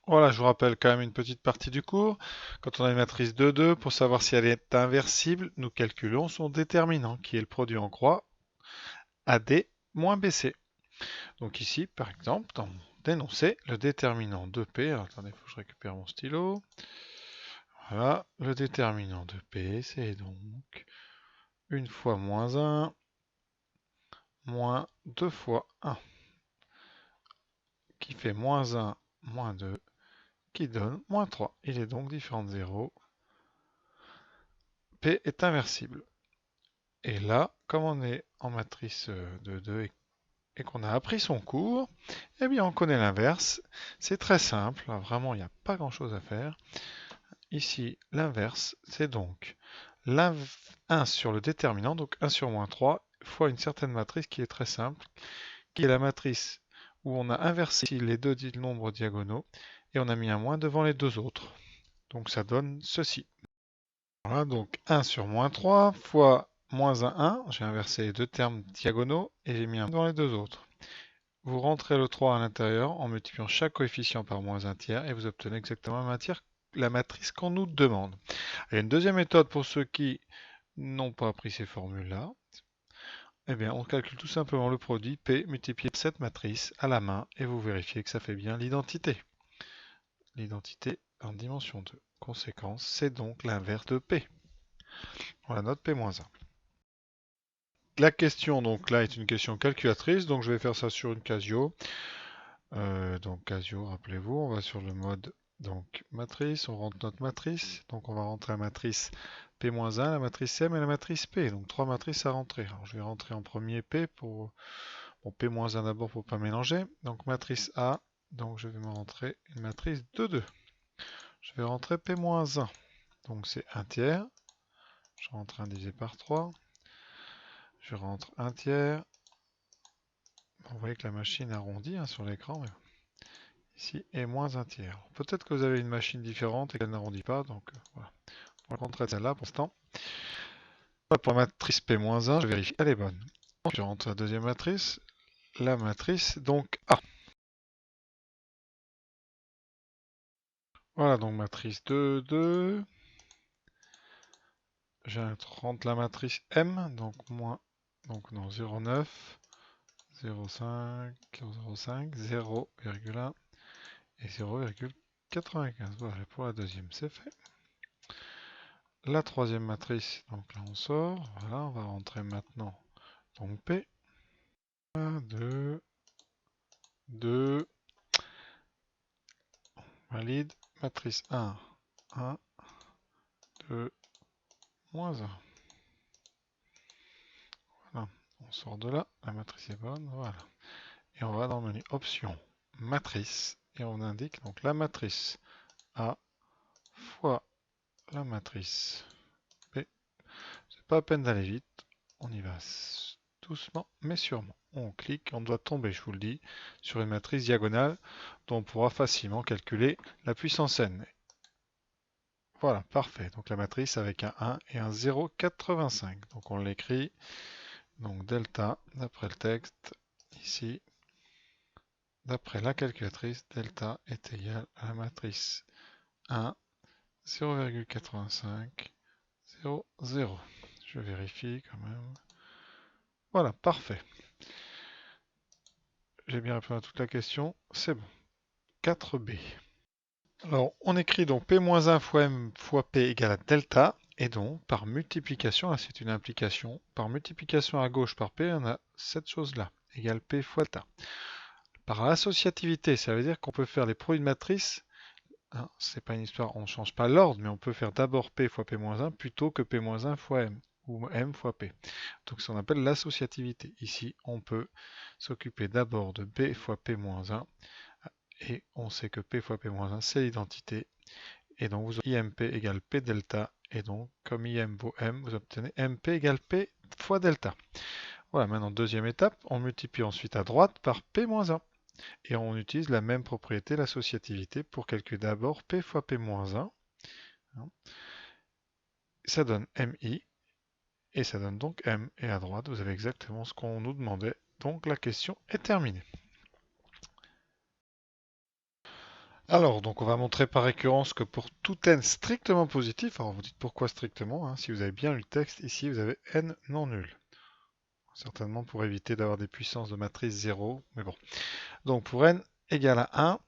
Voilà, je vous rappelle quand même une petite partie du cours. Quand on a une matrice 2,2, pour savoir si elle est inversible, nous calculons son déterminant, qui est le produit en croix AD moins BC. Donc ici, par exemple, dans mon d'énoncer, le déterminant de P, alors attendez, il faut que je récupère mon stylo. Voilà, le déterminant de P, c'est donc une fois moins 1, moins 2 fois 1, qui fait moins 1, moins 2, qui donne moins 3. Il est donc différent de 0. P est inversible. Et là, comme on est en matrice de 2 et qu'on a appris son cours, eh bien on connaît l'inverse. C'est très simple, là, vraiment il n'y a pas grand-chose à faire. Ici, l'inverse, c'est donc 1 sur le déterminant, donc 1 sur moins 3, fois une certaine matrice qui est très simple, qui est la matrice où on a inversé les deux nombres diagonaux et on a mis un moins devant les deux autres. Donc ça donne ceci. Voilà, donc 1 sur moins 3 fois moins 1, j'ai inversé les deux termes diagonaux et j'ai mis un devant les deux autres. Vous rentrez le 3 à l'intérieur en multipliant chaque coefficient par moins un tiers et vous obtenez exactement la matrice qu'on nous demande. Il y a une deuxième méthode pour ceux qui n'ont pas appris ces formules-là. Eh bien, on calcule tout simplement le produit P multiplié par cette matrice à la main et vous vérifiez que ça fait bien l'identité. L'identité en dimension 2. Conséquence, c'est donc l'inverse de P. On la note P-1. La question, donc là, est une question calculatrice, donc je vais faire ça sur une Casio. Donc Casio, rappelez-vous, on va sur le mode donc matrice, on rentre notre matrice, donc on va rentrer la matrice P-1, la matrice M et la matrice P, donc trois matrices à rentrer. Alors je vais rentrer en premier P pour bon, P-1 d'abord pour pas mélanger, donc matrice A, donc je vais me rentrer une matrice de 2. Je vais rentrer P-1, donc c'est 1 tiers, je rentre 1 divisé par 3, je rentre 1 tiers, vous voyez que la machine arrondit sur l'écran, mais ici est moins un tiers. Peut-être que vous avez une machine différente et qu'elle n'arrondit pas, donc voilà. On va rentrer celle-là pour l'instant. Pour la matrice P-1, je vérifie qu'elle est bonne. Je rentre la deuxième matrice, la matrice donc A. Voilà, donc matrice 2, 2. Je rentre la matrice M, donc moins, donc non, 0,9, 0,5, 0,5, 0,1 et 0,95. Voilà, pour la deuxième, c'est fait. La troisième matrice, donc là on sort, voilà, on va rentrer maintenant donc P, 1, 2, 2, valide, matrice 1, 1, 2, moins 1. Voilà, on sort de là, la matrice est bonne, voilà. Et on va dans le menu option, matrice, et on indique donc la matrice A fois la matrice B. C'est pas à peine d'aller vite, on y va doucement mais sûrement. On clique, on doit tomber, je vous le dis, sur une matrice diagonale dont on pourra facilement calculer la puissance n. Voilà, parfait. Donc la matrice avec un 1 et un 0,85. Donc on l'écrit, donc delta, d'après le texte, ici, d'après la calculatrice, delta est égal à la matrice 1, 0,85, 0, 0. Je vérifie quand même. Voilà, parfait. J'ai bien répondu à toute la question, c'est bon. 4B. Alors, on écrit donc P-1 fois M fois P égale à delta, et donc par multiplication, là c'est une implication, par multiplication à gauche par P, on a cette chose-là, égale P fois delta. Par associativité, ça veut dire qu'on peut faire les produits de matrices, hein, c'est pas une histoire, on ne change pas l'ordre, mais on peut faire d'abord P fois P-1 plutôt que P-1 fois M, ou M fois P. Donc c'est ce qu'on appelle l'associativité. Ici, on peut s'occuper d'abord de B fois P-1, et on sait que P fois P-1, c'est l'identité. Et donc, vous avez IMP égale P delta. Et donc, comme IM vaut M, vous obtenez MP égale P fois delta. Voilà, maintenant, deuxième étape, on multiplie ensuite à droite par P-1. Et on utilise la même propriété, l'associativité, pour calculer d'abord P fois P-1. Ça donne MI. Et ça donne donc M. Et à droite, vous avez exactement ce qu'on nous demandait. Donc, la question est terminée. Alors, donc on va montrer par récurrence que pour tout n strictement positif, alors vous dites pourquoi strictement, hein, si vous avez bien lu le texte, ici vous avez n non nul. Certainement pour éviter d'avoir des puissances de matrice 0, mais bon. Donc pour n égale à 1,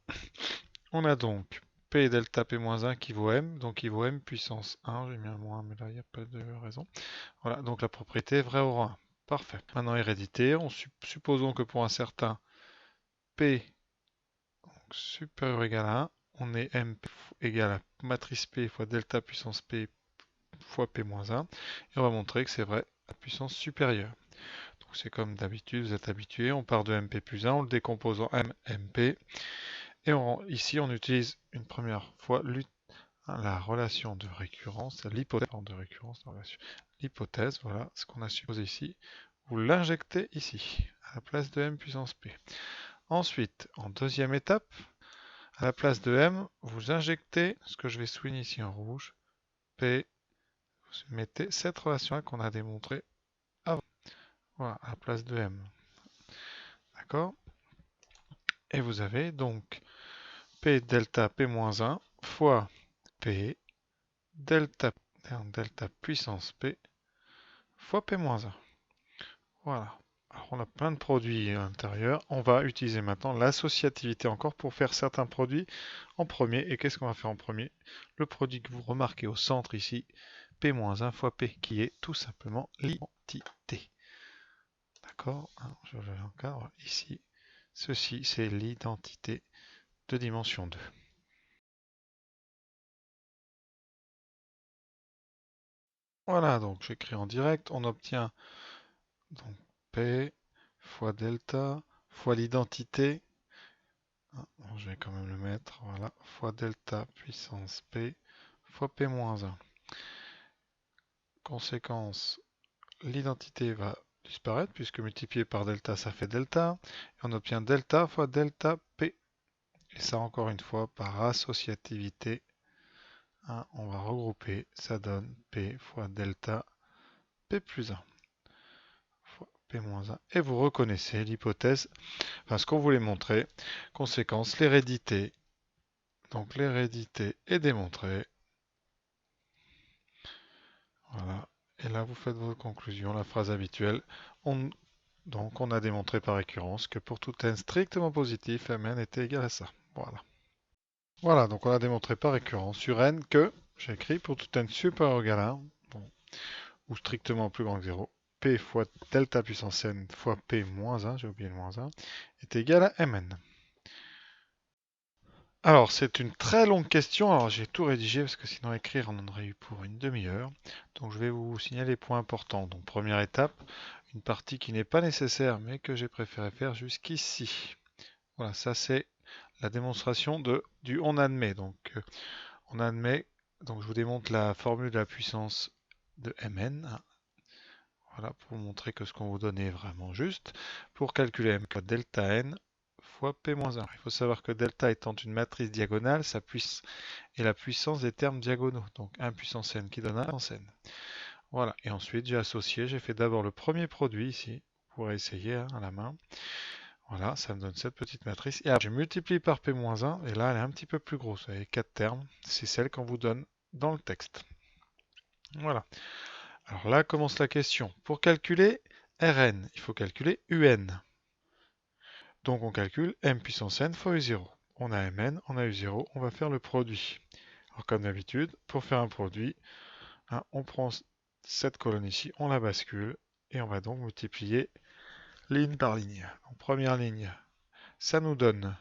on a donc P delta P-1 qui vaut M, donc qui vaut M puissance 1, j'ai mis un moins, mais là il n'y a pas de raison. Voilà, donc la propriété est vraie au rang 1. Parfait. Maintenant hérédité, supposons que pour un certain P supérieur ou égal à 1, on est M égale à matrice P fois delta puissance P fois P-1, et on va montrer que c'est vrai à puissance supérieure. Donc c'est comme d'habitude, vous êtes habitué, on part de MP plus 1, on le décompose en M, MP, et ici on utilise une première fois la relation de récurrence, l'hypothèse de récurrence, l'hypothèse, voilà ce qu'on a supposé ici, vous l'injectez ici, à la place de M puissance P. Ensuite, en deuxième étape, à la place de M, vous injectez ce que je vais souligner ici en rouge, P, vous mettez cette relation-là qu'on a démontrée avant, voilà, à la place de M. D'accord? Et vous avez donc P delta P-1 fois P delta, delta puissance P fois P-1. Voilà. Alors on a plein de produits à l'intérieur. On va utiliser maintenant l'associativité encore pour faire certains produits en premier. Et qu'est-ce qu'on va faire en premier? Le produit que vous remarquez au centre ici, P-1 fois P, qui est tout simplement l'identité. D'accord? Je le fais encore ici. Ceci, c'est l'identité de dimension 2. Voilà, donc j'écris en direct. On obtient donc P fois delta fois l'identité. Bon, je vais quand même le mettre, voilà, fois delta puissance P fois P-1. Conséquence, l'identité va disparaître puisque multiplié par delta ça fait delta. Et on obtient delta fois delta P. Et ça encore une fois par associativité. Hein, on va regrouper, ça donne P fois delta P plus 1 fois P-1. Et vous reconnaissez l'hypothèse, enfin ce qu'on voulait montrer. Conséquence, l'hérédité. Donc l'hérédité est démontrée. Voilà. Et là, vous faites votre conclusion, la phrase habituelle. Donc, on a démontré par récurrence que pour tout n strictement positif, Mn était égal à ça. Voilà. Voilà, donc on a démontré par récurrence sur n que, j'ai écrit, pour tout n supérieur ou égal à 1, bon, ou strictement plus grand que 0, P fois delta puissance n fois P moins 1, j'ai oublié le moins 1, est égal à Mn. Alors, c'est une très longue question. Alors, j'ai tout rédigé parce que sinon, écrire, on en aurait eu pour une demi-heure. Donc, je vais vous signaler les points importants. Donc, première étape, une partie qui n'est pas nécessaire, mais que j'ai préféré faire jusqu'ici. Voilà, ça, c'est la démonstration du on admet. Donc, on admet. Donc, je vous démontre la formule de la puissance de Mn. Voilà, pour vous montrer que ce qu'on vous donne est vraiment juste. Pour calculer M, delta n fois P-1. Il faut savoir que delta étant une matrice diagonale, sa puissance est la puissance des termes diagonaux. Donc 1 puissance n qui donne 1 puissance n. Voilà, et ensuite j'ai associé, j'ai fait d'abord le premier produit ici. Vous pourrez essayer hein, à la main. Voilà, ça me donne cette petite matrice. Et alors j'ai multiplié par P-1, et là elle est un petit peu plus grosse. Vous avez 4 termes, c'est celle qu'on vous donne dans le texte. Voilà. Alors là commence la question. Pour calculer Rn, il faut calculer Un. Donc on calcule m puissance n fois u0. On a mn, on a u0, on va faire le produit. Alors comme d'habitude, pour faire un produit, hein, on prend cette colonne ici, on la bascule, et on va donc multiplier ligne par ligne. En première ligne, ça nous donne